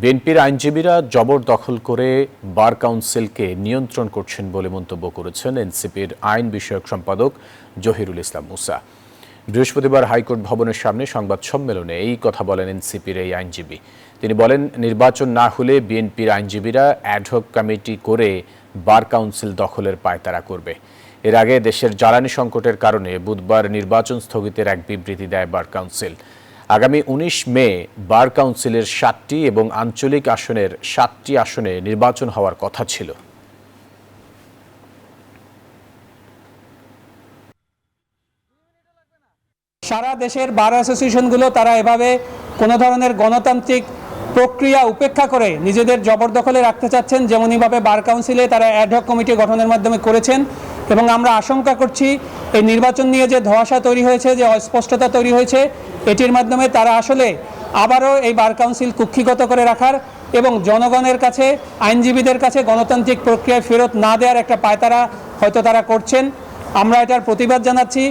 বিএনপির আইনজীবীরা জবরদখল করে বার কাউন্সিলকে নিয়ন্ত্রণ করছেন বলে মন্তব্য করেছেন এনসিপির আইন বিষয়ক সম্পাদক জহিরুল ইসলাম মুসা। বৃহস্পতিবার হাইকোর্ট ভবনের সামনে সংবাদ সম্মেলনে এই কথা বলেন এনসিপির এই আইনজীবী। তিনি বলেন, নির্বাচন না হলে বিএনপির আইনজীবীরা অ্যাডহক কমিটি করে বার কাউন্সিল দখলের পায়তারা করবে। এর আগে দেশের জ্বালানি সংকটের কারণে বুধবার নির্বাচন স্থগিতের এক বিবৃতি দেয় বার কাউন্সিল। আগামী ১৯ মে বার কাউন্সিলের ৭টি এবং আঞ্চলিক আসনের ৭টি আসনে নির্বাচন হওয়ার কথা ছিল। সারা দেশের বার অ্যাসোসিয়েশনগুলো তারা এভাবে কোনো ধরনের গণতান্ত্রিক প্রক্রিয়া উপেক্ষা করে নিজেদের জবরদখলে রাখতে চাচ্ছেন, যেমনইভাবে বার কাউন্সিলে তারা অ্যাডহক কমিটি গঠনের মাধ্যমে করেছেন। এবং আমরা আশঙ্কা করছি এই নির্বাচন নিয়ে যে ধোঁয়াশা তৈরি হয়েছে, যে অস্পষ্টতা তৈরি হয়েছে, এটির মাধ্যমে তারা আসলে আবারও এই বার কাউন্সিল কুক্ষিগত করে রাখার এবং জনগণের কাছে, আইনজীবীদের কাছে গণতান্ত্রিক প্রক্রিয়ায় ফেরত না দেওয়ার একটা পায়তারা হয়তো তারা করছেন। আমরা এটার প্রতিবাদ জানাচ্ছি।